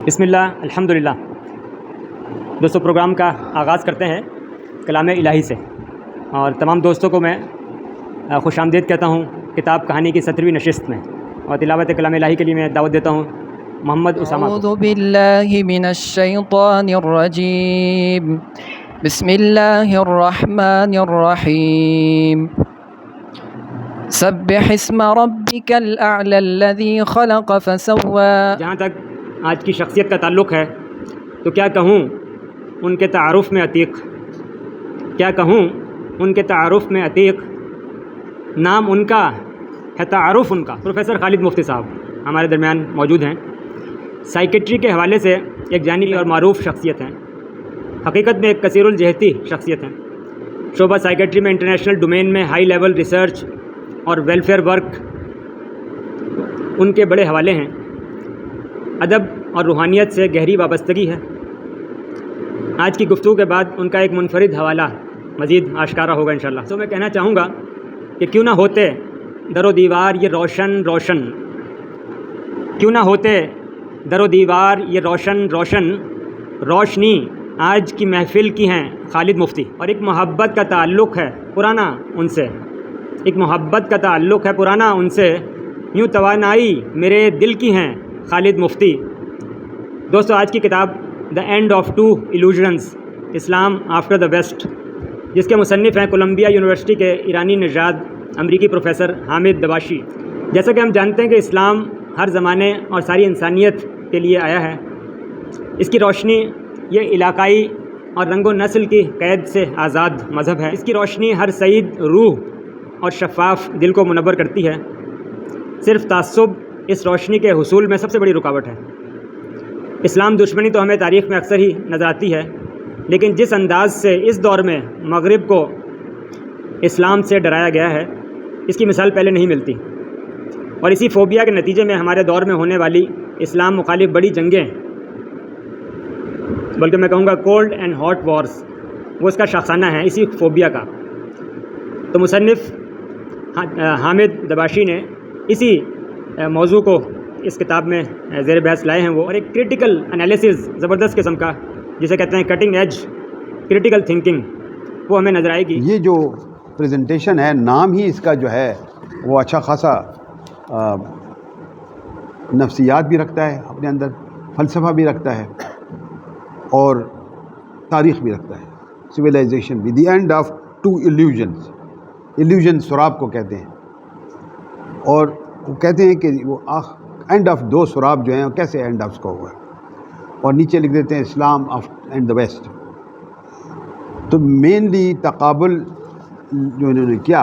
بسم اللہ الحمدللہ۔ دوستو، پروگرام کا آغاز کرتے ہیں کلام الہی سے، اور تمام دوستوں کو میں خوش آمدید کہتا ہوں کتاب کہانی کی 17ویں نشست میں، اور تلاوت کلام الہی کے لیے میں دعوت دیتا ہوں محمد اسامہ کو۔ اعوذ باللہ من الشیطان الرجیم، بسم اللہ الرحمن الرحیم، سبح اسم ربک الاعلی الذی خلق فسوی۔ جہاں تک آج کی شخصیت کا تعلق ہے تو کیا کہوں ان کے تعارف میں عتیق، کیا کہوں ان کے تعارف میں عتیق، نام ان کا ہے تعارف ان کا۔ پروفیسر خالد مفتی صاحب ہمارے درمیان موجود ہیں، سائیکیٹری کے حوالے سے ایک جانی اور معروف شخصیت ہیں، حقیقت میں ایک کثیر الجہتی شخصیت ہیں۔ شعبہ سائیکیٹری میں انٹرنیشنل ڈومین میں ہائی لیول ریسرچ اور ویلفیئر ورک ان کے بڑے حوالے ہیں۔ ادب اور روحانیت سے گہری وابستگی ہے۔ آج کی گفتگو کے بعد ان کا ایک منفرد حوالہ مزید آشکارا ہوگا انشاءاللہ۔ تو میں کہنا چاہوں گا کہ کیوں نہ ہوتے در و دیوار یہ روشن روشن، کیوں نہ ہوتے در و دیوار یہ روشن روشن، روشنی آج کی محفل کی ہیں خالد مفتی۔ اور ایک محبت کا تعلق ہے پرانا ان سے، ایک محبت کا تعلق ہے پرانا ان سے، یوں توانائی میرے دل کی ہیں خالد مفتی۔ دوستو، آج کی کتاب the end of two illusions, Islam after the West, جس کے مصنف ہیں کولمبیا یونیورسٹی کے ایرانی نژاد امریکی پروفیسر حامد دباشی۔ جیسا کہ ہم جانتے ہیں کہ اسلام ہر زمانے اور ساری انسانیت کے لیے آیا ہے۔ اس کی روشنی یہ علاقائی اور رنگ و نسل کی قید سے آزاد مذہب ہے۔ اس کی روشنی ہر سعید روح اور شفاف دل کو منور کرتی ہے۔ صرف تعصب اس روشنی کے حصول میں سب سے بڑی رکاوٹ ہے۔ اسلام دشمنی تو ہمیں تاریخ میں اکثر ہی نظر آتی ہے، لیکن جس انداز سے اس دور میں مغرب کو اسلام سے ڈرایا گیا ہے، اس کی مثال پہلے نہیں ملتی۔ اور اسی فوبیا کے نتیجے میں ہمارے دور میں ہونے والی اسلام مخالف بڑی جنگیں، بلکہ میں کہوں گا کولڈ اینڈ ہاٹ وارز، وہ اس کا شاخسانہ ہے، اسی فوبیا کا۔ تو مصنف حامد دباشی نے اسی موضوع کو اس کتاب میں زیر بحث لائے ہیں وہ، اور ایک کریٹیکل انالیسز زبردست قسم کا، جسے کہتے ہیں کٹنگ ایج کریٹیکل تھنکنگ، وہ ہمیں نظر آئے گی۔ یہ جو پریزنٹیشن ہے، نام ہی اس کا جو ہے وہ اچھا خاصا نفسیات بھی رکھتا ہے اپنے اندر، فلسفہ بھی رکھتا ہے اور تاریخ بھی رکھتا ہے۔ سویلائزیشن بھی، the end of two illusions, illusion سراب کو کہتے ہیں، اور وہ کہتے ہیں کہ وہ اینڈ آف دو سراب جو ہیں وہ کیسے اینڈ آف کا ہوا ہے، اور نیچے لکھ دیتے ہیں اسلام آف اینڈ دا ویسٹ۔ تو مینلی تقابل جو انہوں نے کیا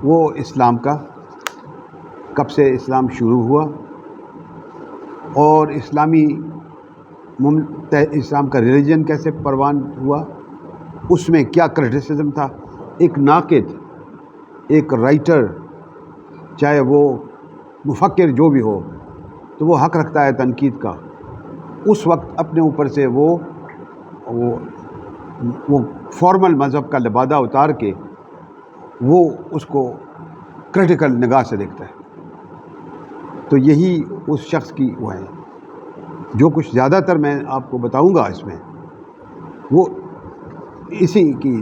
وہ اسلام کا، کب سے اسلام شروع ہوا، اور اسلام کا ریلیجن کیسے پروان ہوا، اس میں کیا کرٹیسزم تھا۔ ایک ناقد، ایک رائٹر، چاہے وہ مفکر جو بھی ہو، تو وہ حق رکھتا ہے تنقید کا۔ اس وقت اپنے اوپر سے وہ فارمل مذہب کا لبادہ اتار کے وہ اس کو کریٹیکل نگاہ سے دیکھتا ہے۔ تو یہی اس شخص کی وہ ہے۔ جو کچھ زیادہ تر میں آپ کو بتاؤں گا اس میں، وہ اسی کی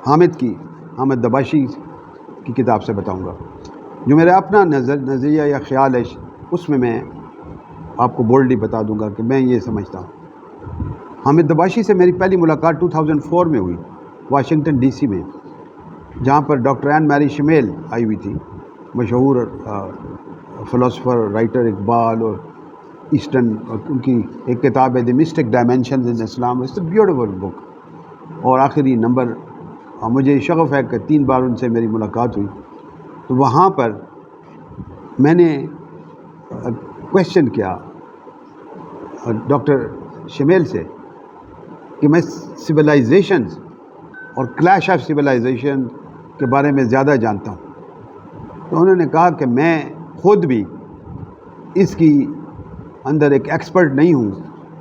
حامد دباشی کی کتاب سے بتاؤں گا۔ جو میرا اپنا نظریہ یا خیال ہے، اس میں آپ کو بولڈلی بتا دوں گا کہ میں یہ سمجھتا ہوں۔ حامد دباشی سے میری پہلی ملاقات 2004 میں ہوئی، واشنگٹن ڈی سی میں، جہاں پر ڈاکٹر این میری شمیل آئی ہوئی تھی، مشہور فلاسفر، رائٹر اقبال اور ایسٹرن، ان کی ایک کتاب ہے the mystic dimensions in Islam, it's a beautiful book. اور آخری نمبر، مجھے شغف ہے کہ 3 بار ان سے میری ملاقات ہوئی۔ تو وہاں پر میں نے کویشچن کیا ڈاکٹر شمیل سے کہ میں سویلائزیشنز اور کلیش آف سویلائزیشن کے بارے میں زیادہ جانتا ہوں۔ تو انہوں نے کہا کہ میں خود بھی اس کی اندر ایک ایکسپرٹ نہیں ہوں،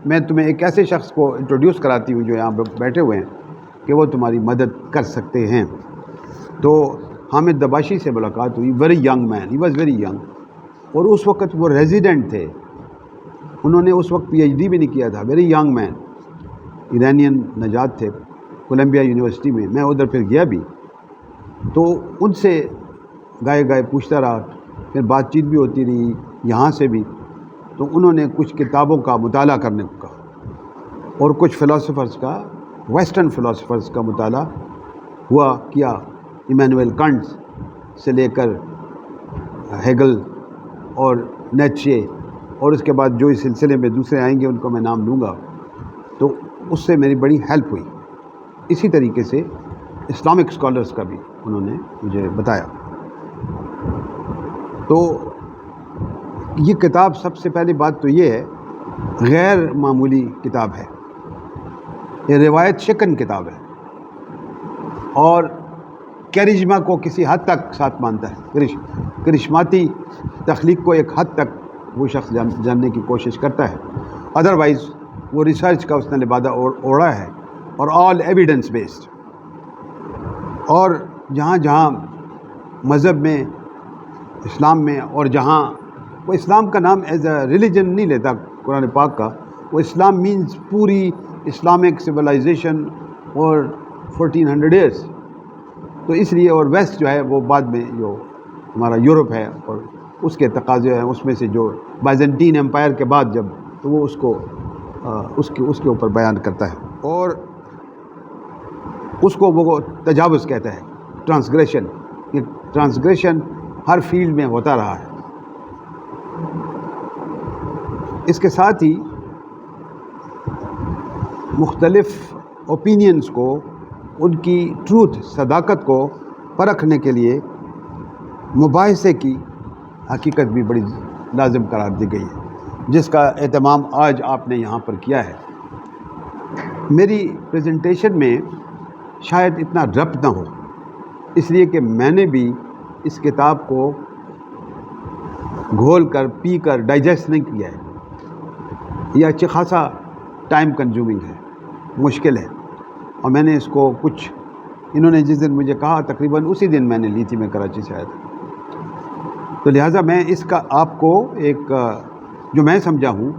میں تمہیں ایک ایسے شخص کو انٹروڈیوس کراتی ہوں جو یہاں بیٹھے ہوئے ہیں کہ وہ تمہاری مدد کر سکتے ہیں۔ تو حامد دباشی سے ملاقات ہوئی، very young man, he was very young, اور اس وقت وہ ریزیڈنٹ تھے انہوں نے اس وقت PhD بھی نہیں کیا تھا، ویری ینگ مین، ایرانین نژاد تھے، کولمبیا یونیورسٹی میں. میں ادھر پھر گیا بھی تو ان سے گائے پوچھتا رہا، پھر بات چیت بھی ہوتی رہی یہاں سے بھی. تو انہوں نے کچھ کتابوں کا مطالعہ کرنے کو کہا اور کچھ فلاسفرز کا، ویسٹرن فلاسفرز کا مطالعہ کیا، ایمینوئل کانٹ سے لے کر ہیگل اور نیچے، اور اس کے بعد جو اس سلسلے میں دوسرے آئیں گے ان کو میں نام لوں گا. تو اس سے میری بڑی ہیلپ ہوئی. اسی طریقے سے اسلامک اسکالرس کا بھی انہوں نے مجھے بتایا. تو یہ کتاب سب سے پہلی بات تو یہ ہے غیر معمولی کتاب ہے، یہ روایت شکن کتاب ہے اور کیرجما کو کسی حد تک ساتھ مانتا ہے. کرشماتی تخلیق کو ایک حد تک وہ شخص جاننے کی کوشش کرتا ہے. ادروائز وہ ریسرچ کا اس نے لبادہ اوڑھا ہے اور آل ایویڈنس بیسڈ. اور جہاں جہاں مذہب میں، اسلام میں، اور جہاں وہ اسلام کا نام ایز اے ریلیجن نہیں لیتا قرآن پاک کا، وہ اسلام مینز پوری اسلامک سویلائزیشن اور 1400 ایئرس. تو اس لیے، اور ویسٹ جو ہے وہ بعد میں جو ہمارا یورپ ہے اور اس کے تقاضے ہیں، اس میں سے جو بائزنٹین امپائر کے بعد جب، تو وہ اس کے اوپر بیان کرتا ہے اور اس کو وہ تجاوز کہتا ہے، ٹرانسگریشن. یہ ٹرانسگریشن ہر فیلڈ میں ہوتا رہا ہے. اس کے ساتھ ہی مختلف اوپینینز کو، ان کی ٹروتھ، صداقت کو پرکھنے کے لیے مباحثے کی حقیقت بھی بڑی لازم قرار دی گئی ہے، جس کا اہتمام آج آپ نے یہاں پر کیا ہے. میری پریزنٹیشن میں شاید اتنا ربط نہ ہو، اس لیے کہ میں نے بھی اس کتاب کو گھول کر، پی کر ڈائجسٹ نہیں کیا ہے. یہ اچھا خاصا ٹائم کنزیومنگ ہے، مشکل ہے، اور میں نے اس کو کچھ، انہوں نے جس دن مجھے کہا تقریباً اسی دن میں نے لی تھی، میں کراچی سے آیا تھا. تو لہٰذا میں اس کا آپ کو ایک جو میں سمجھا ہوں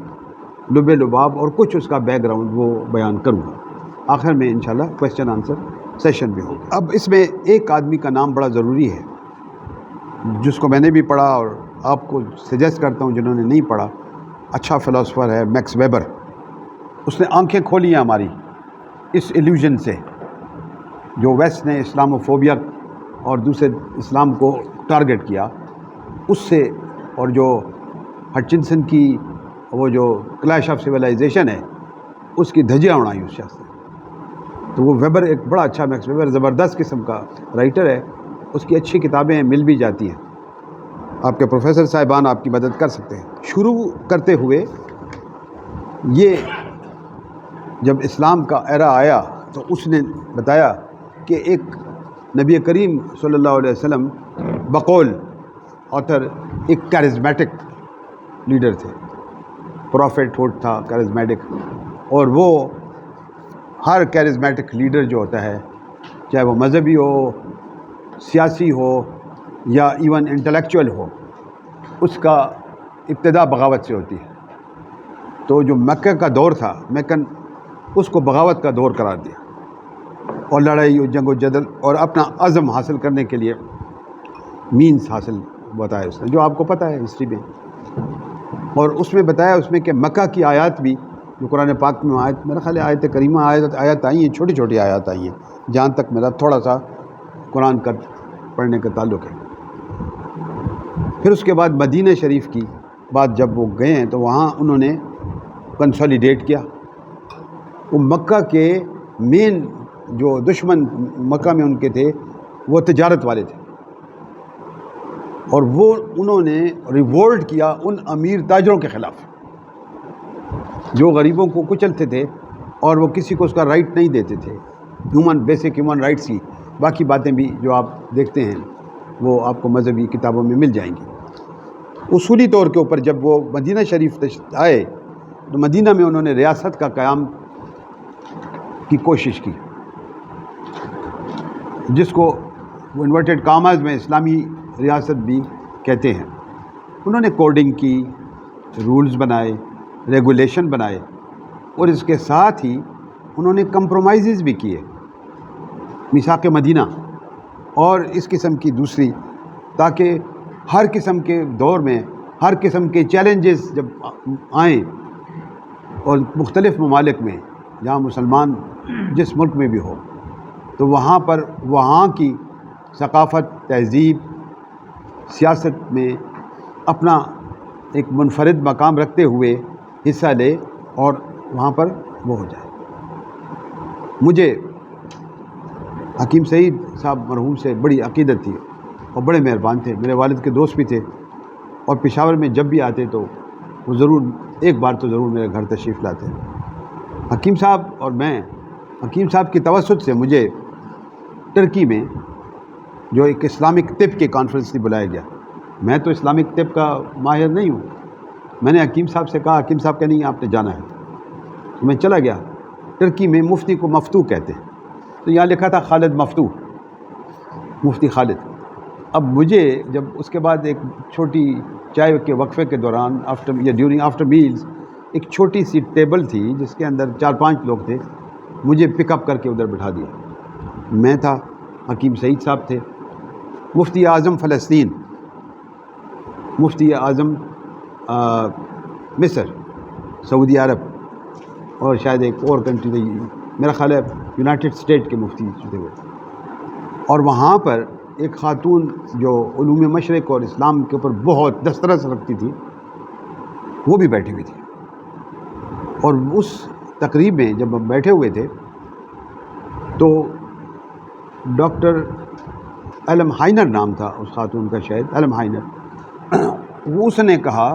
لب لباب اور کچھ اس کا بیک گراؤنڈ وہ بیان کروں گا. آخر میں انشاءاللہ کویسچن آنسر سیشن بھی ہوگا. اب اس میں ایک آدمی کا نام بڑا ضروری ہے جس کو میں نے بھی پڑھا اور آپ کو سجیسٹ کرتا ہوں جنہوں نے نہیں پڑھا. اچھا فلاسفر ہے میکس ویبر. اس نے آنکھیں کھولی ہیں ہماری اس ایلیوژن سے جو ویسٹ نے اسلاموفوبیا اور دوسرے اسلام کو ٹارگٹ کیا اس سے، اور جو ہٹچنسن کی وہ جو کلیش آف سویلائزیشن ہے اس کی دھجیاں اڑائیں اس شخص نے. تو وہ ویبر ایک بڑا اچھا، میکس ویبر زبردست قسم کا رائٹر ہے. اس کی اچھی کتابیں مل بھی جاتی ہیں، آپ کے پروفیسر صاحبان آپ کی مدد کر سکتے ہیں. شروع کرتے ہوئے یہ جب اسلام کا ایرا آیا تو اس نے بتایا کہ ایک نبی کریم صلی اللہ علیہ وسلم بقول آتھر ایک کیرزمیٹک لیڈر تھے، پروفیٹ ہوڈ تھا کیرزمیٹک. اور وہ ہر کیرزمیٹک لیڈر جو ہوتا ہے، چاہے وہ مذہبی ہو، سیاسی ہو یا ایون انٹلیکچوئل ہو، اس کا ابتدا بغاوت سے ہوتی ہے. تو جو مکہ کا دور تھا، مکن اس کو بغاوت کا دور قرار دیا اور لڑائی اور جنگ و جدل اور اپنا عزم حاصل کرنے کے لیے مینز حاصل بتایا اس نے، جو آپ کو پتہ ہے ہسٹری میں. اور اس میں بتایا اس میں کہ مکہ کی آیات بھی جو قرآن پاک میں آیت، میرا خیال ہے آیت کریمہ آیات آئی ہیں، چھوٹی چھوٹی آیات آئی ہیں جہاں تک میرا تھوڑا سا قرآن کا پڑھنے کا تعلق ہے. پھر اس کے بعد مدینہ شریف کی بات جب وہ گئے ہیں تو وہاں انہوں نے کنسولیڈیٹ کیا. وہ مکہ کے مین جو دشمن مکہ میں ان کے تھے وہ تجارت والے تھے، اور وہ انہوں نے ریوولٹ کیا ان امیر تاجروں کے خلاف جو غریبوں کو کچلتے تھے اور وہ کسی کو اس کا رائٹ نہیں دیتے تھے، بیسک ہیومن رائٹس کی. باقی باتیں بھی جو آپ دیکھتے ہیں وہ آپ کو مذہبی کتابوں میں مل جائیں گی. اصولی طور کے اوپر جب وہ مدینہ شریف آئے تو مدینہ میں انہوں نے ریاست کا قیام کی کوشش کی، جس کو وہ انورٹڈ کاماز میں اسلامی ریاست بھی کہتے ہیں. انہوں نے کوڈنگ کی، رولز بنائے، ریگولیشن بنائے اور اس کے ساتھ ہی انہوں نے کمپرومائزز بھی کیے، میثاق مدینہ اور اس قسم کی دوسری، تاکہ ہر قسم کے دور میں ہر قسم کے چیلنجز جب آئیں اور مختلف ممالک میں جہاں مسلمان جس ملک میں بھی ہو تو وہاں پر وہاں کی ثقافت، تہذیب، سیاست میں اپنا ایک منفرد مقام رکھتے ہوئے حصہ لے اور وہاں پر وہ ہو جائے۔ مجھے حکیم سعید صاحب مرحوم سے بڑی عقیدت تھی اور بڑے مہربان تھے، میرے والد کے دوست بھی تھے، اور پشاور میں جب بھی آتے تو وہ ضرور ایک بار تو ضرور میرے گھر تشریف لاتے۔ حکیم صاحب اور میں، حکیم صاحب کی توسط سے مجھے ترکی میں جو ایک اسلامک طب کے کانفرنس میں بلایا گیا۔ میں تو اسلامک طب کا ماہر نہیں ہوں، میں نے حکیم صاحب سے کہا، حکیم صاحب کہ نہیں آپ نے جانا ہے، تو میں چلا گیا۔ ترکی میں مفتی کو مفتو کہتے ہیں، تو یہاں لکھا تھا خالد مفتو، مفتی خالد۔ اب مجھے جب اس کے بعد ایک چھوٹی چائے کے وقفے کے دوران آفٹر میلز ایک چھوٹی سی ٹیبل تھی جس کے اندر 4-5 لوگ تھے، مجھے پک اپ کر کے ادھر بٹھا دیا۔ میں تھا، حکیم سعید صاحب تھے، مفتی اعظم فلسطین، مفتی اعظم مصر، سعودی عرب، اور شاید ایک اور کنٹری تھی، میرا خیال ہے یونائٹڈ اسٹیٹ کے مفتی تھے وہ۔ اور وہاں پر ایک خاتون جو علوم مشرق اور اسلام کے اوپر بہت دسترس رکھتی تھی، وہ بھی بیٹھی ہوئی تھی۔ اور اس تقریب میں جب ہم بیٹھے ہوئے تھے تو ڈاکٹر علم ہائنر نام تھا اس خاتون کا، شاید علم ہائنر، وہ اس نے کہا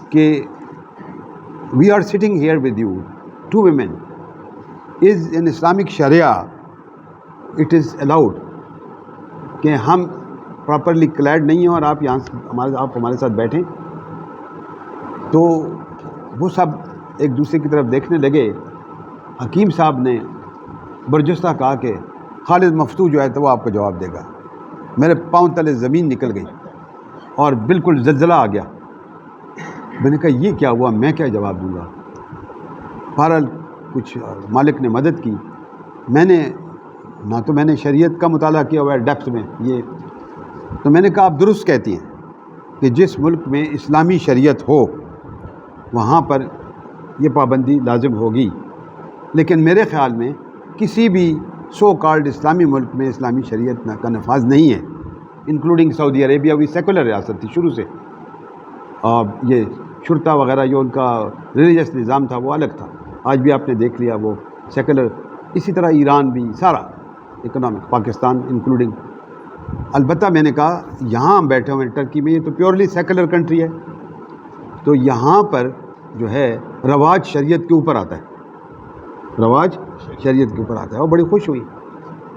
کہ we are sitting here with you 2 women is in Islamic sharia it is allowed, کہ ہم پراپرلی کلیڈ نہیں ہیں اور آپ یہاں آپ ہمارے ساتھ بیٹھیں۔ تو وہ سب ایک دوسرے کی طرف دیکھنے لگے۔ حکیم صاحب نے برجستہ کہا کہ خالد مفتو جو ہے تو وہ آپ کو جواب دے گا۔ میرے پاؤں تلے زمین نکل گئی اور بالکل زلزلہ آ گیا۔ میں نے کہا یہ کیا ہوا، میں کیا جواب دوں گا؟ بہرحال کچھ مالک نے مدد کی۔ میں نے شریعت کا مطالعہ کیا ہوا ہے ڈیپتھ میں، یہ تو میں نے کہا آپ درست کہتی ہیں کہ جس ملک میں اسلامی شریعت ہو وہاں پر یہ پابندی لازم ہوگی، لیکن میرے خیال میں کسی بھی سو کالڈ اسلامی ملک میں اسلامی شریعت کا نفاذ نہیں ہے، انکلوڈنگ سعودی عربیہ بھی سیکولر ریاست تھی شروع سے، اور یہ شرطہ وغیرہ جو ان کا ریلیجس نظام تھا وہ الگ تھا، آج بھی آپ نے دیکھ لیا وہ سیکولر۔ اسی طرح ایران بھی سارا اکنامک، پاکستان انکلوڈنگ۔ البتہ میں نے کہا یہاں ہم بیٹھے ہوئے ہیں ٹرکی میں، یہ تو پیورلی سیکولر کنٹری ہے، تو یہاں پر جو ہے رواج شریعت کے اوپر آتا ہے، رواج شریعت کے اوپر آتا ہے۔ اور بڑی خوش ہوئی،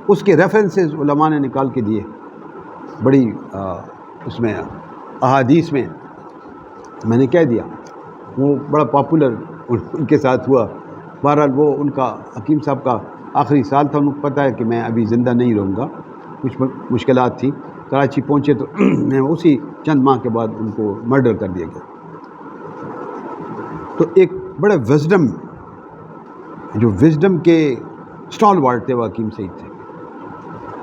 اس کے ریفرنسز علماء نے نکال کے دیے بڑی اس میں احادیث میں، میں نے کہہ دیا وہ بڑا پاپولر ان کے ساتھ ہوا۔ بہرحال وہ ان کا حکیم صاحب کا آخری سال تھا، ان کو پتہ ہے کہ میں ابھی زندہ نہیں رہوں گا، کچھ مشکلات تھی، کراچی پہنچے تو میں اسی چند ماہ کے بعد ان کو مرڈر کر دیا گیا۔ تو ایک بڑے وزڈم کے اسٹال وارڈ تھے وہ حکیم سعید تھے،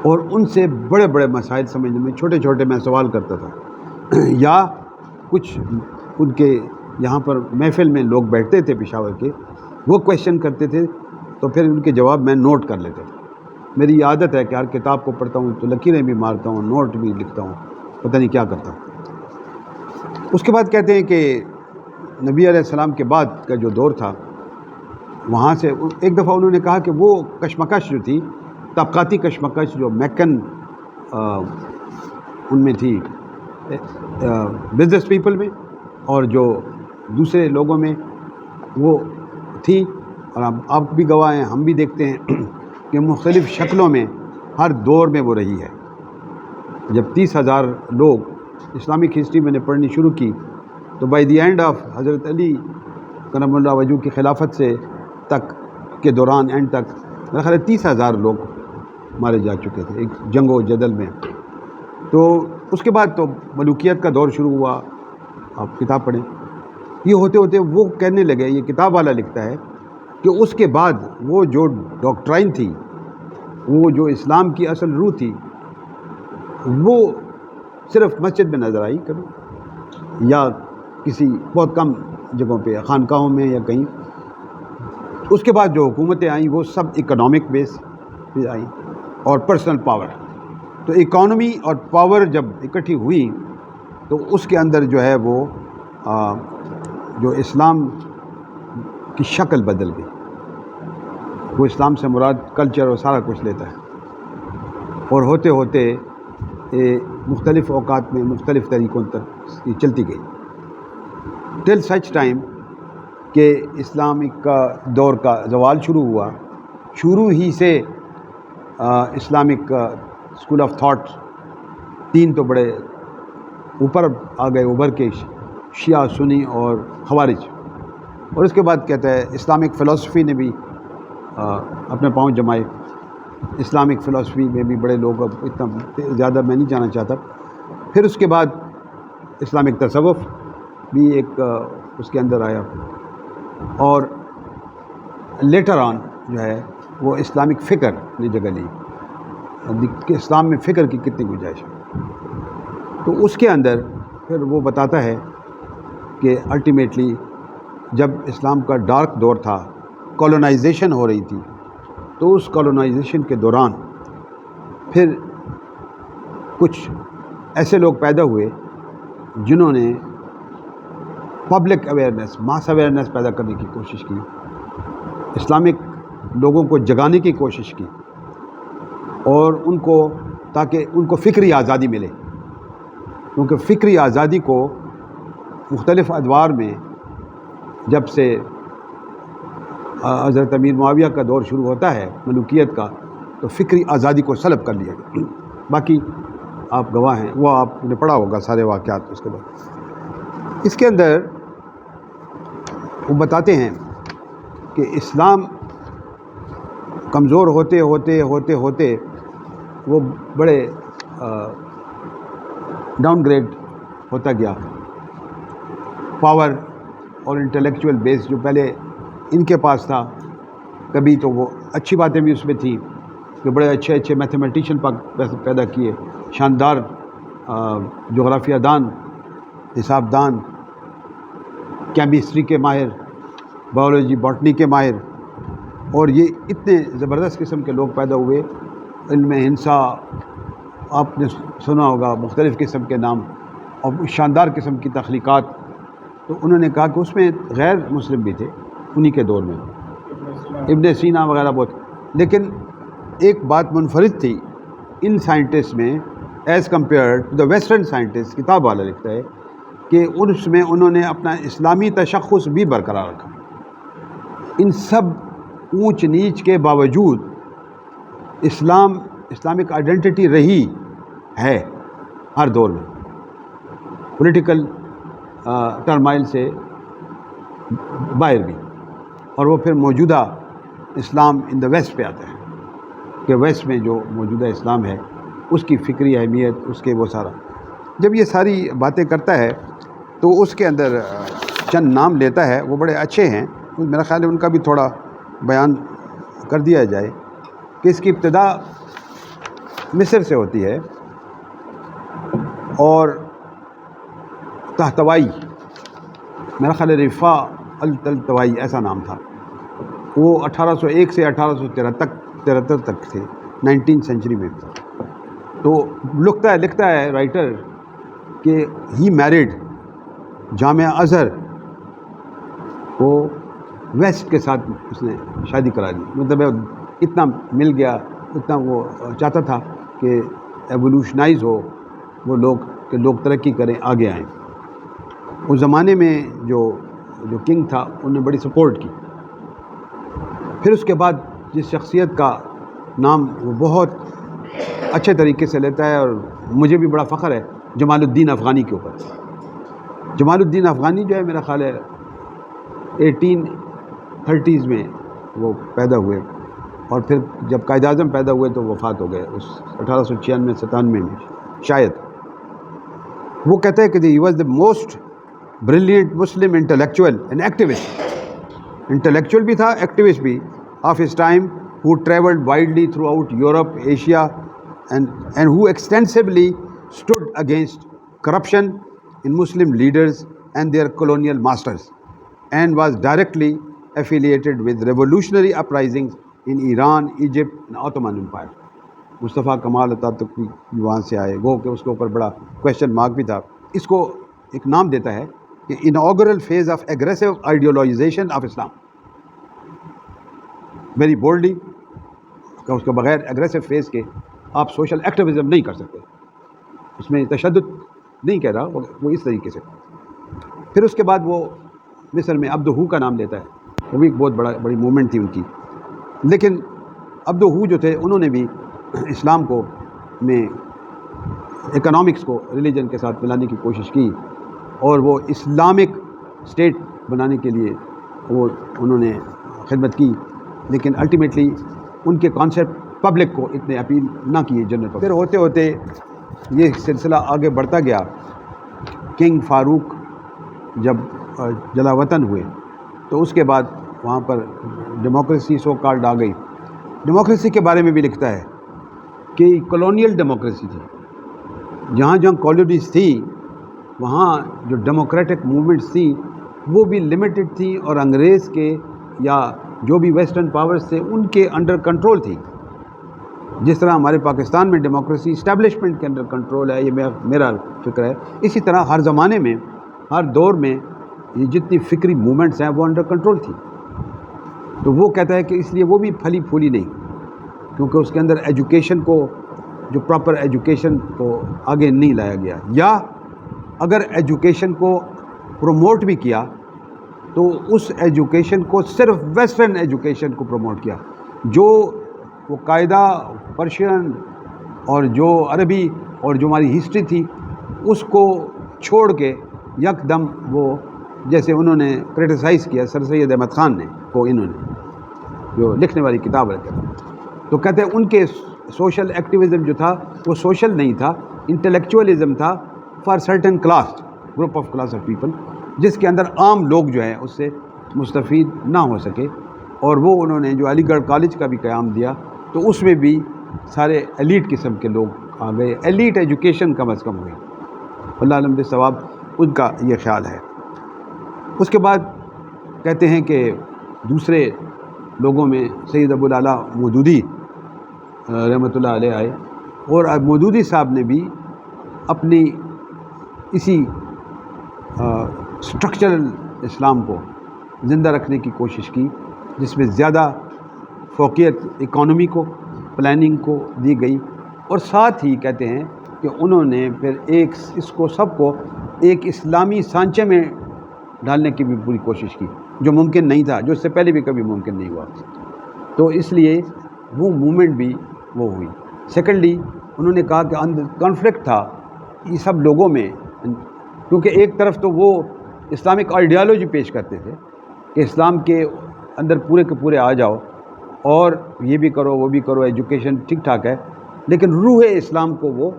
اور ان سے بڑے بڑے مسائل سمجھنے میں چھوٹے چھوٹے میں سوال کرتا تھا، یا کچھ ان کے یہاں پر محفل میں لوگ بیٹھتے تھے پشاور کے، وہ کویشچن کرتے تھے تو پھر ان کے جواب میں نوٹ کر لیتا تھا۔ میری عادت ہے کہ ہر کتاب کو پڑھتا ہوں تو لکیریں بھی مارتا ہوں، نوٹ بھی لکھتا ہوں، پتہ نہیں کیا کرتا ہوں۔ اس کے بعد کہتے ہیں کہ نبی علیہ السلام کے بعد کا جو دور تھا، وہاں سے ایک دفعہ انہوں نے کہا کہ وہ کشمکش جو تھی، طبقاتی کشمکش جو میکن ان میں تھی، بزنس پیپل میں اور جو دوسرے لوگوں میں وہ تھی، اور آپ بھی گواہ ہیں، ہم بھی دیکھتے ہیں کہ مختلف شکلوں میں ہر دور میں وہ رہی ہے۔ جب 30,000 لوگ اسلامک ہسٹری میں نے پڑھنی شروع کی تو بائی دی اینڈ آف حضرت علی کرم اللہ وجہہ کی خلافت سے تک کے دوران اینڈ تک میرا خیال ہے 30,000 لوگ مارے جا چکے تھے ایک جنگ و جدل میں۔ تو اس کے بعد تو ملوکیت کا دور شروع ہوا، آپ کتاب پڑھیں، یہ ہوتے ہوتے وہ کہنے لگے، یہ کتاب والا لکھتا ہے کہ اس کے بعد وہ جو ڈاکٹرائن تھی، وہ جو اسلام کی اصل روح تھی، وہ صرف مسجد میں نظر آئی کبھی، یا کسی بہت کم جگہوں پہ خانقاہوں میں یا کہیں۔ اس کے بعد جو حکومتیں آئیں وہ سب اکنامک بیس پہ آئیں اور پرسنل پاور۔ تو اکانومی اور پاور جب اکٹھی ہوئی تو اس کے اندر جو ہے وہ جو اسلام کی شکل بدل گئی۔ وہ اسلام سے مراد کلچر اور سارا کچھ لیتا ہے، اور ہوتے ہوتے مختلف اوقات میں مختلف طریقوں تک یہ چلتی گئی، ٹل سچ ٹائم کہ اسلامک کا دور کا زوال شروع ہوا۔ شروع ہی سے اسلامک اسکول آف تھاٹ تین تو بڑے اوپر آ گئے ابھر کے، شیعہ، سنی اور خوارج، اور اس کے بعد کہتا ہے اسلامک فلسفی نے بھی اپنے پاؤں جمائے۔ اسلامک فلسفی میں بھی بڑے لوگ، اب اتنا زیادہ میں نہیں جانا چاہتا۔ پھر اس کے بعد اسلامک تصوف بھی ایک اس کے اندر آیا، اور لیٹر آن جو ہے وہ اسلامک فکر نے جگہ لی کہ اسلام میں فکر کی کتنی گنجائش ہے۔ تو اس کے اندر پھر وہ بتاتا ہے کہ الٹیمیٹلی جب اسلام کا ڈارک دور تھا، کولونائزیشن ہو رہی تھی، تو اس کولونائزیشن کے دوران پھر کچھ ایسے لوگ پیدا ہوئے جنہوں نے پبلک اویئرنیس، ماس اویئرنیس پیدا کرنے کی کوشش کی، اسلامک لوگوں کو جگانے کی کوشش کی، اور ان کو تاکہ ان کو فکری آزادی ملے، کیونکہ فکری آزادی کو مختلف ادوار میں جب سے حضرت امیر معاویہ کا دور شروع ہوتا ہے ملوکیت کا، تو فکری آزادی کو سلب کر لیا گیا۔ باقی آپ گواہ ہیں، وہ آپ نے پڑھا ہوگا سارے واقعات۔ اس کے بعد اس کے اندر وہ بتاتے ہیں کہ اسلام کمزور ہوتے ہوتے ہوتے ہوتے وہ بڑے ڈاؤن گریڈ ہوتا گیا۔ پاور اور انٹلیکچوئل بیس جو پہلے ان کے پاس تھا، کبھی تو وہ اچھی باتیں بھی اس میں تھیں کہ بڑے اچھے اچھے میتھمیٹیشین پیدا کیے، شاندار جغرافیہ دان، حساب دان، کیمسٹری کے ماہر، بایولوجی باٹنی کے ماہر، اور یہ اتنے زبردست قسم کے لوگ پیدا ہوئے۔ علم ہندسہ آپ نے سنا ہوگا، مختلف قسم کے نام اور شاندار قسم کی تخلیقات۔ تو انہوں نے کہا کہ اس میں غیر مسلم بھی تھے انہی کے دور میں، ابن سینا وغیرہ بہت، لیکن ایک بات منفرد تھی ان سائنٹسٹ میں as compared to the western scientist, کتاب والا لکھتا ہے کہ اس میں انہوں نے اپنا اسلامی تشخص بھی برقرار رکھا۔ ان سب اونچ نیچ کے باوجود اسلامک آئیڈینٹی رہی ہے ہر دور میں، پولیٹیکل ٹرمائل سے باہر بھی، اور وہ پھر موجودہ اسلام ان دا ویسٹ پہ آتا ہے کہ ویسٹ میں جو موجودہ اسلام ہے اس کی فکری اہمیت، اس کے وہ سارا جب یہ ساری باتیں کرتا ہے تو اس کے اندر چند نام لیتا ہے، وہ بڑے اچھے ہیں، میرا خیال ہے ان کا بھی تھوڑا بیان کر دیا جائے کہ اس کی ابتدا مصر سے ہوتی ہے، اور طہطاوی، میرا خیال ہے رفاع الطہطاوی ایسا نام تھا، وہ 1801 سے 1873 تک تھے، 19 سینچری میں۔ تو لکھتا ہے رائٹر کہ ہی میرڈ جامعہ ازہر کو ویسٹ کے ساتھ اس نے شادی کرا لی، مطلب اتنا مل گیا، اتنا وہ چاہتا تھا کہ ایوولوشنائز ہو وہ لوگ، کہ لوگ ترقی کریں، آگے آئیں۔ اس زمانے میں جو کنگ تھا انہوں نے بڑی سپورٹ کی۔ پھر اس کے بعد جس شخصیت کا نام وہ بہت اچھے طریقے سے لیتا ہے، اور مجھے بھی بڑا فخر ہے جمال الدین افغانی کے اوپر۔ جمال الدین افغانی جو ہے میرا خیال ہے 1830s میں وہ پیدا ہوئے، اور پھر جب قائد اعظم پیدا ہوئے تو وفات ہو گئے اس 1896-97 میں شاید۔ وہ کہتا ہے کہ he was the most brilliant Muslim intellectual and activist. Intellectual بھی تھا, activist بھی of his time, who traveled widely throughout Europe, Asia, and who extensively stood against corruption in Muslim leaders and their colonial masters, and was directly affiliated with revolutionary uprisings in Iran, Egypt, and Ottoman Empire. مصطفیٰ کمال اتاتürk بھی وہاں سے آئے, وہ کہ اس کے اوپر بڑا کویشچن مارک بھی تھا. اس کو ایک نام دیتا ہے کہ inaugural phase of aggressive idealization of Islam. Very boldly کہ اس کے بغیر ایگریسو فیز کے آپ سوشل ایکٹیویزم نہیں کر سکتے. اس میں تشدد نہیں کہہ رہا, وہ اس طریقے سے. پھر اس کے بعد وہ مصر میں عبد ہو کا نام لیتا ہے, وہ بھی ایک بہت بڑی موومنٹ تھی ان کی. لیکن عبد ہو جو تھے انہوں نے بھی اسلام کو میں اکنامکس کو ریلیجن کے ساتھ ملانے کی کوشش کی, اور وہ اسلامک اسٹیٹ بنانے کے لیے وہ انہوں نے خدمت کی. لیکن الٹیمیٹلی ان کے کانسیپٹ پبلک کو اتنے اپیل نہ کیے جنرل پبلک. پھر ہوتے ہوتے یہ سلسلہ آگے بڑھتا گیا. کنگ فاروق جب جلا وطن ہوئے تو اس کے بعد وہاں پر ڈیموکریسی سو کالڈ آ گئی. ڈیموکریسی کے بارے میں بھی لکھتا ہے کہ کالونیل ڈیموکریسی تھی. جہاں جہاں کالونیز تھی وہاں جو ڈیموکریٹک موومنٹس تھی وہ بھی لمیٹڈ تھی, اور انگریز کے یا جو بھی ویسٹرن پاورز تھے ان کے انڈر کنٹرول تھی. جس طرح ہمارے پاکستان میں ڈیموکریسی اسٹیبلشمنٹ کے انڈر کنٹرول ہے, یہ میرا فکر ہے, اسی طرح ہر زمانے میں ہر دور میں یہ جتنی فکری موومنٹس ہیں وہ انڈر کنٹرول تھی. تو وہ کہتا ہے کہ اس لیے وہ بھی پھلی پھولی نہیں, کیونکہ اس کے اندر ایجوکیشن کو, جو پراپر ایجوکیشن کو آگے نہیں لایا گیا, یا اگر ایجوکیشن کو پروموٹ بھی کیا تو اس ایجوکیشن کو صرف ویسٹرن ایجوکیشن کو پروموٹ کیا, جو وہ قاعدہ پرشین اور جو عربی اور جو ہماری ہسٹری تھی اس کو چھوڑ کے یک دم وہ, جیسے انہوں نے کرٹیسائز کیا سر سید احمد خان نے کو, انہوں نے جو لکھنے والی کتاب رکھا, تو کہتے ہیں ان کے سوشل ایکٹیویزم جو تھا وہ سوشل نہیں تھا, انٹلیکچوئلزم تھا for certain class, group of class of people, جس کے اندر عام لوگ جو ہیں اس سے مستفید نہ ہو سکے. اور وہ انہوں نے جو علی گڑھ کالج کا بھی قیام دیا تو اس میں بھی سارے ایلیٹ قسم کے لوگ آ گئے, ایلیٹ ایجوکیشن کم از کم ہوئی. اللہ علم بالصواب ان کا یہ خیال ہے. اس کے بعد کہتے ہیں کہ دوسرے لوگوں میں سید ابو الاعلیٰ مودودی رحمۃ اللہ علیہ آئے, اور مودودی صاحب نے بھی اپنی اسی اسٹرکچرل اسلام کو زندہ رکھنے کی کوشش کی, جس میں زیادہ فوقیت اکانومی کو, پلاننگ کو دی گئی, اور ساتھ ہی کہتے ہیں کہ انہوں نے پھر ایک اس کو سب کو ایک اسلامی سانچے میں ڈالنے کی بھی پوری کوشش کی, جو ممکن نہیں تھا, جو اس سے پہلے بھی کبھی ممکن نہیں ہوا. تو اس لیے وہ موومنٹ بھی وہ ہوئی. سیکنڈلی انہوں نے کہا کہ کانفلکٹ تھا یہ سب لوگوں میں, کیونکہ ایک طرف تو وہ اسلامک آئیڈیالوجی پیش کرتے تھے کہ اسلام کے اندر پورے کے پورے آ جاؤ اور یہ بھی کرو وہ بھی کرو, ایجوکیشن ٹھیک ٹھاک ہے, لیکن روح اسلام کو وہ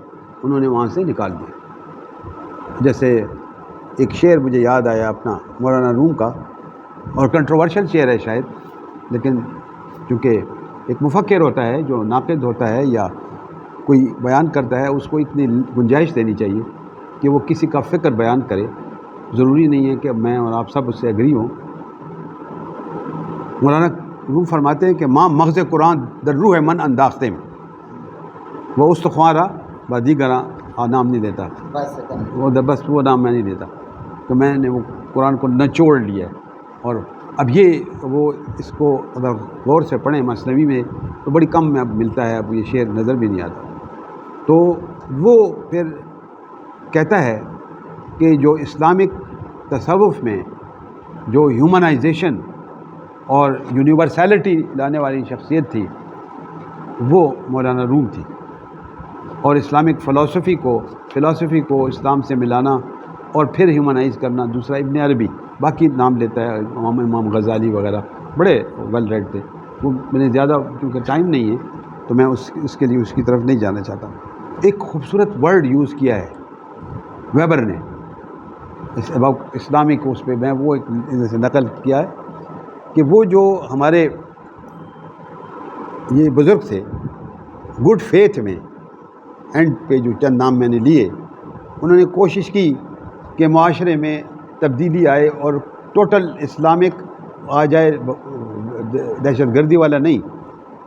انہوں نے وہاں سے نکال دیا. جیسے ایک شعر مجھے یاد آیا اپنا مولانا روم کا, اور کنٹروورشل شعر ہے شاید, لیکن چونکہ ایک مفکر ہوتا ہے جو ناقد ہوتا ہے یا کوئی بیان کرتا ہے, اس کو اتنی گنجائش دینی چاہیے کہ وہ کسی کا فکر بیان کرے. ضروری نہیں ہے کہ میں اور آپ سب اس سے ایگری ہوں. مولانا روم فرماتے ہیں کہ ماں مغز قرآن در روح من انداختے میں, وہ استخوارا با دیگراں نام نہیں دیتا, وہ بس وہ نام میں نہیں دیتا کہ میں نے وہ قرآن کو نچوڑ لیا ہے. اور اب یہ وہ اس کو اگر غور سے پڑھیں مثنوی میں تو بڑی کم میں اب ملتا ہے, اب یہ شعر نظر بھی نہیں آتا. تو وہ پھر کہتا ہے کہ جو اسلامک تصوف میں جو ہیومنائزیشن اور یونیورسیلٹی لانے والی شخصیت تھی وہ مولانا روم تھی, اور اسلامک فلسفی کو اسلام سے ملانا اور پھر ہیومنائز کرنا دوسرا ابن عربی, باقی نام لیتا ہے امام غزالی وغیرہ, بڑے ویل ریڈ تھے. وہ میں نے زیادہ کیونکہ ٹائم نہیں ہے تو میں اس کے لیے اس کی طرف نہیں جانا چاہتا. ایک خوبصورت ورڈ یوز کیا ہے ویبر نے, اسلامک اس پہ میں وہ ایک سے نقل کیا ہے کہ وہ جو ہمارے یہ بزرگ تھے گڈ فیتھ میں اینڈ پہ جو چند نام میں نے لیے، انہوں نے کوشش کی کہ معاشرے میں تبدیلی آئے اور ٹوٹل اسلامک آ جائے، دہشت گردی والا نہیں،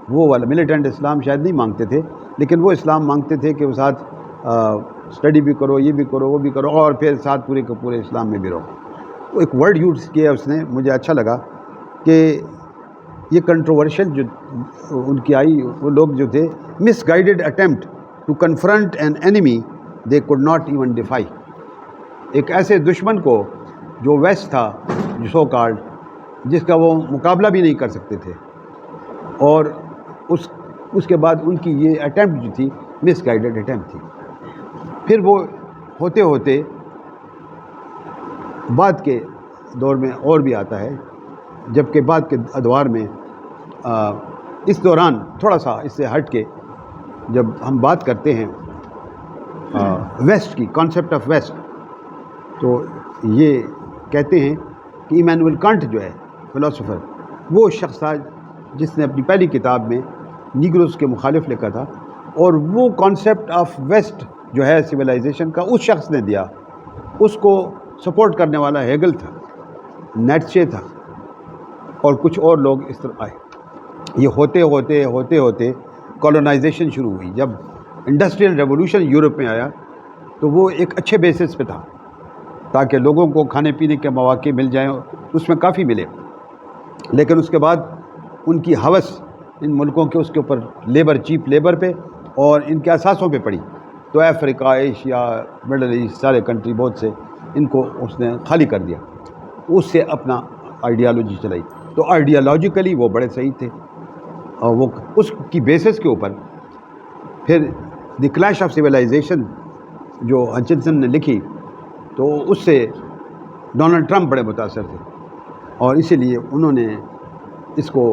وہ والا ملیٹنٹ اسلام شاید نہیں مانگتے تھے، لیکن وہ اسلام مانگتے تھے کہ وہ ساتھ اسٹڈی بھی کرو، یہ بھی کرو، وہ بھی کرو، اور پھر ساتھ پورے کے پورے اسلام میں بھی رہو۔ وہ ایک ورڈ یوز کیا اس نے، مجھے اچھا لگا کہ یہ کنٹروورشل جو ان کی آئی، وہ لوگ جو تھے misguided attempt to confront an enemy they could not even defy, ایک ایسے دشمن کو جو ویسٹ تھا، جو سو کالڈ، جس کا وہ مقابلہ بھی نہیں کر سکتے تھے، اور اس کے بعد ان کی یہ اٹیمپٹ جو تھی مس گائیڈڈ اٹیمپٹ تھی۔ پھر وہ ہوتے ہوتے بعد کے دور میں اور بھی آتا ہے، جبکہ بعد کے ادوار میں اس دوران تھوڑا سا اس سے ہٹ کے جب ہم بات کرتے ہیں ویسٹ کی، کانسیپٹ آف ویسٹ، تو یہ کہتے ہیں کہ ایمینوئل کانٹ جو ہے فلاسفر، وہ شخص تھا جس نے اپنی پہلی کتاب میں نیگروز کے مخالف لکھا تھا، اور وہ کانسیپٹ آف ویسٹ جو ہے سویلائزیشن کا اس شخص نے دیا، اس کو سپورٹ کرنے والا ہیگل تھا، نیٹشے تھا، اور کچھ اور لوگ اس طرح آئے۔ یہ ہوتے ہوتے کالونائزیشن شروع ہوئی۔ جب انڈسٹریل ریولوشن یورپ میں آیا تو وہ ایک اچھے بیسس پہ تھا تاکہ لوگوں کو کھانے پینے کے مواقع مل جائیں، اس میں کافی ملے، لیکن اس کے بعد ان کی ہوس ان ملکوں کے اس کے اوپر لیبر، چیپ لیبر پہ اور ان کے اثاثوں پہ پڑی، تو افریقہ، ایشیا، مڈل ایسٹ، سارے کنٹری بہت سے ان کو اس نے خالی کر دیا، اس سے اپنا آئیڈیالوجی چلائی۔ تو آئیڈیالوجیکلی وہ بڑے صحیح تھے، اور وہ اس کی بیسس کے اوپر پھر دی کلیش آف سویلائزیشن جو ہچنسن نے لکھی، تو اس سے ڈونلڈ ٹرمپ بڑے متاثر تھے، اور اسی لیے انہوں نے اس کو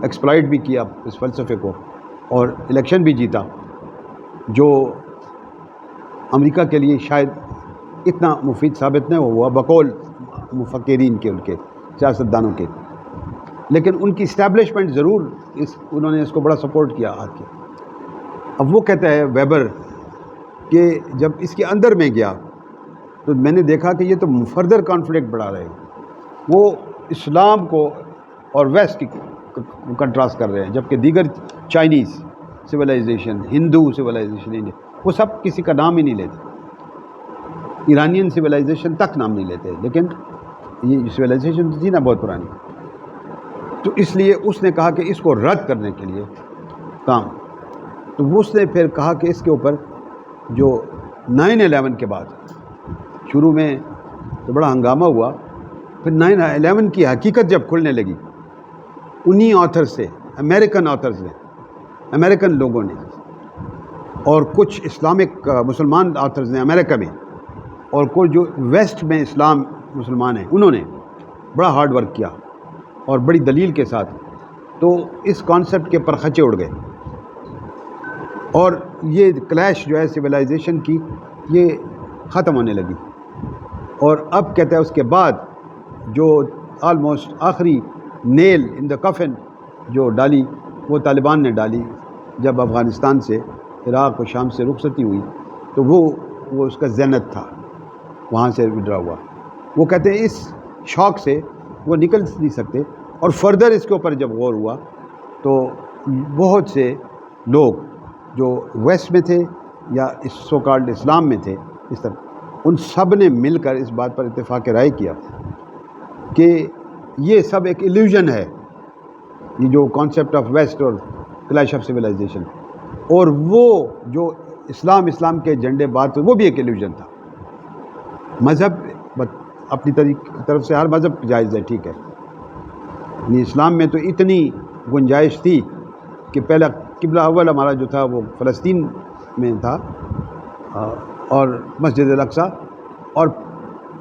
ایکسپلائٹ بھی کیا، اس فلسفے کو، اور الیکشن بھی جیتا، جو امریکہ کے لیے شاید اتنا مفید ثابت نہیں ہوا بقول مفکرین کے، ان کے سیاستدانوں کے، لیکن ان کی اسٹیبلشمنٹ ضرور انہوں نے اس کو بڑا سپورٹ کیا آج کے۔ اب وہ کہتا ہے ویبر کہ جب اس کے اندر میں گیا تو میں نے دیکھا کہ یہ تو فردر کانفلکٹ بڑھا رہے ہیں، وہ اسلام کو اور ویسٹ کی کنٹراسٹ کر رہے ہیں، جبکہ دیگر چائنیز سویلائزیشن، ہندو سویلائزیشن، وہ سب کسی کا نام ہی نہیں لیتے، ایرانین سویلائزیشن تک نام نہیں لیتے، لیکن یہ سویلائزیشن تھی نا بہت پرانی۔ تو اس لیے اس نے کہا کہ اس کو رد کرنے کے لیے کام، تو اس نے پھر کہا کہ اس کے اوپر جو 9/11 کے بعد شروع میں تو بڑا ہنگامہ ہوا، پھر 9/11 کی حقیقت جب کھلنے لگی انہی آتھر سے، امریکن آتھرز نے، امریکن لوگوں نے، اور کچھ اسلامک مسلمان آتھرز نے امریکہ میں، اور کچھ جو ویسٹ میں اسلام مسلمان ہیں، انہوں نے بڑا ہارڈ ورک کیا اور بڑی دلیل کے ساتھ، تو اس کانسیپٹ کے پرخچے اڑ گئے، اور یہ کلیش جو ہے سویلائزیشن کی یہ ختم ہونے لگی۔ اور اب کہتا ہے اس کے بعد جو آلموسٹ آخری نیل ان دا کفن جو ڈالی، وہ طالبان نے ڈالی جب افغانستان سے، عراق و شام سے رخصتی ہوئی، تو وہ اس کا زینت تھا، وہاں سے ودرا ہوا۔ وہ کہتے ہیں اس شوق سے وہ نکل نہیں سکتے، اور فردر اس کے اوپر جب غور ہوا تو بہت سے لوگ جو ویسٹ میں تھے یا اس سو کالڈ اسلام میں تھے، اس طرح ان سب نے مل کر اس بات پر اتفاق رائے کیا کہ یہ سب ایک ایلیوژن ہے، یہ جو کانسیپٹ آف ویسٹ اور کلیش آف سویلائزیشن، اور وہ جو اسلام کے جھنڈے بات، وہ بھی ایک ایلیوژن تھا۔ مذہب اپنی طرف سے ہر مذہب جائز ہے، ٹھیک ہے، یعنی اسلام میں تو اتنی گنجائش تھی کہ پہلا قبلہ اول ہمارا جو تھا وہ فلسطین میں تھا، اور مسجد الاقصیٰ، اور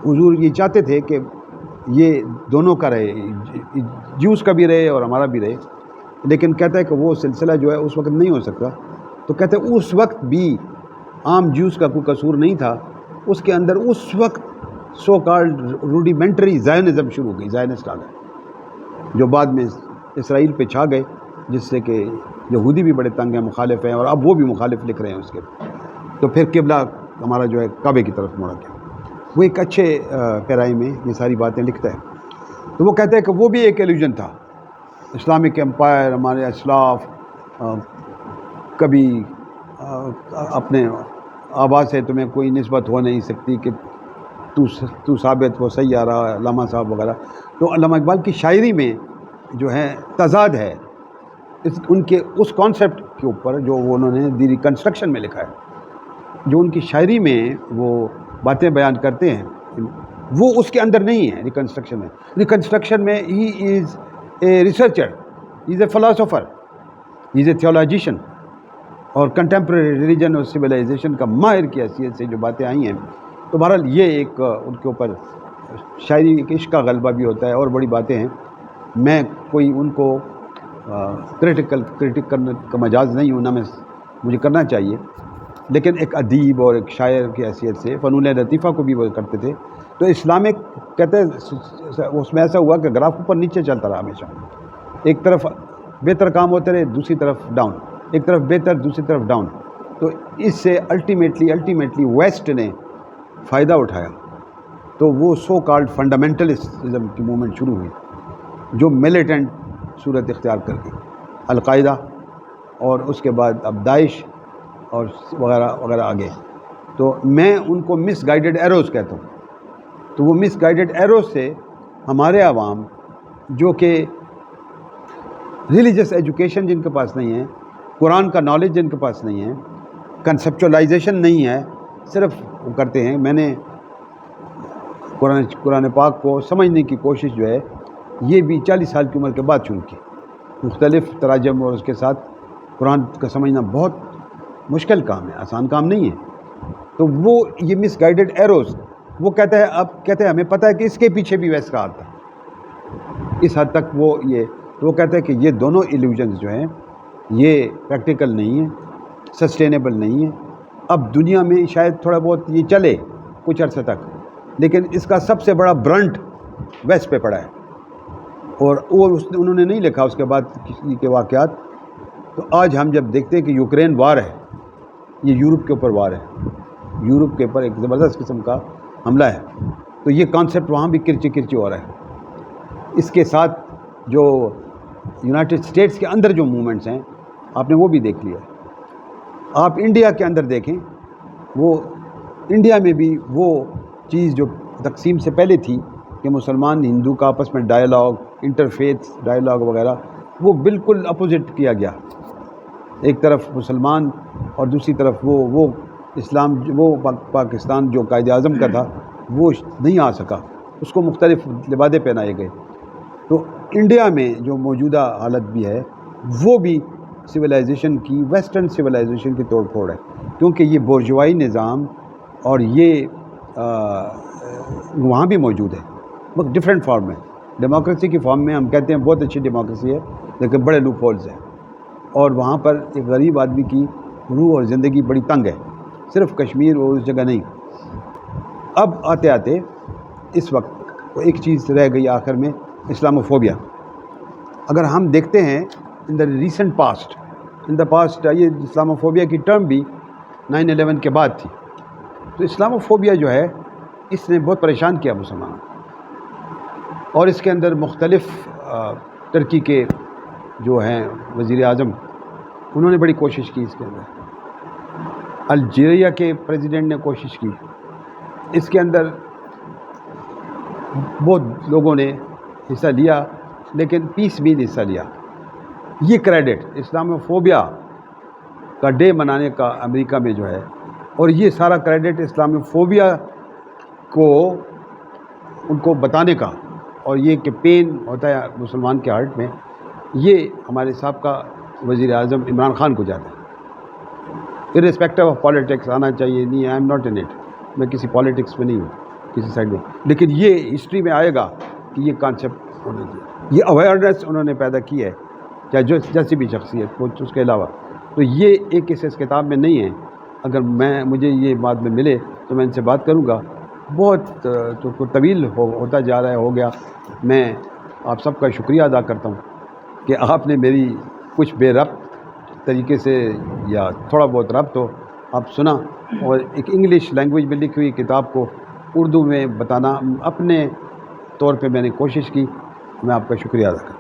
حضور یہ چاہتے تھے کہ یہ دونوں کا رہے، جیوز کا بھی رہے اور ہمارا بھی رہے، لیکن کہتا ہے کہ وہ سلسلہ جو ہے اس وقت نہیں ہو سکتا۔ تو کہتے ہیں اس وقت بھی عام جیوز کا کوئی قصور نہیں تھا، اس کے اندر اس وقت سو کالڈ روڈیمنٹری زائنزم شروع ہو گئی، زائنسٹ آ گئے جو بعد میں اسرائیل پہ چھا گئے، جس سے کہ یہودی بھی بڑے تنگ ہیں، مخالف ہیں، اور اب وہ بھی مخالف لکھ رہے ہیں اس کے. تو پھر قبلہ ہمارا جو ہے کعبے کی طرف مڑا گیا. وہ ایک اچھے پیرائی میں یہ ساری باتیں لکھتا ہے. تو وہ کہتے ہیں کہ وہ بھی ایک ایلیوژن تھا. اسلامک امپائر، ہمارے اسلاف کبھی اپنے آبا سے تمہیں کوئی نسبت ہو نہیں سکتی کہ تو ثابت ہو سیارہ، علامہ صاحب وغیرہ. تو علامہ اقبال کی شاعری میں جو ہے تضاد ہے ان کے اس کانسیپٹ کے اوپر جو انہوں نے دی ریکنسٹرکشن میں لکھا ہے. جو ان کی شاعری میں وہ باتیں بیان کرتے ہیں وہ اس کے اندر نہیں ہے ریکنسٹرکشن میں. ریکنسٹرکشن میں ہی از a researcher, he is a philosopher, ہی از اے تھیولوجیشن، اور کنٹمپریری ریلیجن اور سویلائزیشن کا ماہر کی حیثیت سے جو باتیں آئی ہیں. تو بہرحال یہ ایک ان کے اوپر شاعری کے عشق کا غلبہ بھی ہوتا ہے اور بڑی باتیں ہیں. میں کوئی ان کو کریٹک کرنے کا مجاز نہیں ہوں، نہ مجھے کرنا چاہیے، لیکن ایک ادیب اور ایک شاعر کی حیثیت سے فنون لطیفہ کو بھی وہ کرتے تھے. تو اسلامک کہتے ہیں اس میں ایسا ہوا کہ گراف اوپر نیچے چلتا رہا ہمیشہ. ایک طرف بہتر کام ہوتے رہے، دوسری طرف ڈاؤن، ایک طرف بہتر، دوسری طرف ڈاؤن. تو اس سے الٹیمیٹلی ویسٹ نے فائدہ اٹھایا. تو وہ سو کالڈ فنڈامنٹلزم کی موومنٹ شروع ہوئی جو ملیٹنٹ صورت اختیار کر گئی. القاعدہ اور اس کے بعد اب داعش اور وغیرہ وغیرہ آگے. تو میں ان کو مس گائیڈڈ ایروز کہتا ہوں. تو وہ مس گائیڈڈ ایروز سے ہمارے عوام جو کہ ریلیجس ایجوکیشن جن کے پاس نہیں ہے، قرآن کا نالج جن کے پاس نہیں ہے، کنسیپچولائزیشن نہیں ہے، صرف وہ کرتے ہیں. میں نے قرآن پاک کو سمجھنے کی کوشش جو ہے یہ بھی 40 سال کی عمر کے بعد شروع کی. مختلف تراجم اور اس کے ساتھ قرآن کا سمجھنا بہت مشکل کام ہے، آسان کام نہیں ہے. تو وہ یہ مس گائیڈڈ ایروز وہ کہتے ہیں ہمیں پتہ ہے کہ اس کے پیچھے بھی ویسٹ کا آتا ہے. اس حد تک وہ تو وہ کہتے ہیں کہ یہ دونوں ایلیوژنز جو ہیں یہ پریکٹیکل نہیں ہیں، سسٹینیبل نہیں ہیں. اب دنیا میں شاید تھوڑا بہت یہ چلے کچھ عرصے تک، لیکن اس کا سب سے بڑا برنٹ ویسٹ پہ پڑا ہے. اور انہوں نے نہیں لکھا اس کے بعد کسی کے واقعات. تو آج ہم جب دیکھتے ہیں کہ یوکرین وار ہے، یہ یورپ کے اوپر وار ہے، یورپ کے اوپر ایک زبردست قسم کا حملہ ہے. تو یہ کانسیپٹ وہاں بھی کرچی ہو رہا ہے. اس کے ساتھ جو یونائٹڈ اسٹیٹس کے اندر جو موومنٹس ہیں آپ نے وہ بھی دیکھ لیا. آپ انڈیا کے اندر دیکھیں، وہ انڈیا میں بھی وہ چیز جو تقسیم سے پہلے تھی کہ مسلمان ہندو کا آپس میں ڈائلاگ، انٹرفیتھ ڈائلاگ وغیرہ، وہ بالکل اپوزٹ کیا گیا. ایک طرف مسلمان اور دوسری طرف وہ اسلام، وہ پاکستان جو قائد اعظم کا تھا وہ نہیں آ سکا، اس کو مختلف لبادے پہنائے گئے. تو انڈیا میں جو موجودہ حالت بھی ہے وہ بھی سویلائزیشن کی، ویسٹرن سویلائزیشن کی توڑ پھوڑ ہے، کیونکہ یہ بورژوائی نظام اور یہ وہاں بھی موجود ہے، بہت ڈفرینٹ فارم میں. ڈیموکریسی کی فارم میں ہم کہتے ہیں بہت اچھی ڈیموکریسی ہے، لیکن بڑے لوپ ہولز ہیں، اور وہاں پر ایک غریب آدمی کی روح اور زندگی بڑی تنگ ہے، صرف کشمیر اور اس جگہ نہیں. اب آتے آتے اس وقت ایک چیز رہ گئی آخر میں، اسلاموفوبیا. اگر ہم دیکھتے ہیں ان دا ریسنٹ پاسٹ یہ اسلاموفوبیا کی ٹرم بھی 9/11 کے بعد تھی. تو اسلاموفوبیا جو ہے اس نے بہت پریشان کیا مسلمانوں، اور اس کے اندر مختلف ترکی کے جو ہیں وزیر اعظم انہوں نے بڑی کوشش کی. اس کے اندر الجیریا کے پریزیڈنٹ نے کوشش کی. اس کے اندر بہت لوگوں نے حصہ لیا، لیکن پیس بھی حصہ لیا. یہ کریڈٹ اسلاموفوبیا کا ڈے منانے کا امریکہ میں جو ہے، اور یہ سارا کریڈٹ اسلاموفوبیا کو ان کو بتانے کا، اور یہ کہ پین ہوتا ہے مسلمان کے ہارٹ میں، یہ ہمارے سابقہ وزیر اعظم عمران خان کو جاتا ہے. ارسپیکٹو آف پالیٹکس آنا چاہیے، نہیں I am not in it, میں کسی پالیٹکس میں نہیں ہوں کسی سائڈ میں، لیکن یہ ہسٹری میں آئے گا کہ یہ کانسیپٹ ہونا چاہیے. یہ اویئرنیس انہوں نے پیدا کی ہے، چاہے جیسی بھی شخصیت ہو. اس کے علاوہ تو یہ ایک اس کتاب میں نہیں ہے. اگر مجھے یہ بعد میں ملے تو میں ان سے بات کروں گا بہت تو طویل ہوتا جا رہا ہے، ہو گیا. میں آپ سب کا شکریہ ادا کرتا ہوں کہ آپ نے میری کچھ بے ربط طریقے سے یا تھوڑا بہت ربط ہو آپ سنا، اور ایک انگلش لینگویج میں لکھی ہوئی کتاب کو اردو میں بتانا اپنے طور پہ میں نے کوشش کی. میں آپ کا شکریہ ادا کرتا ہوں.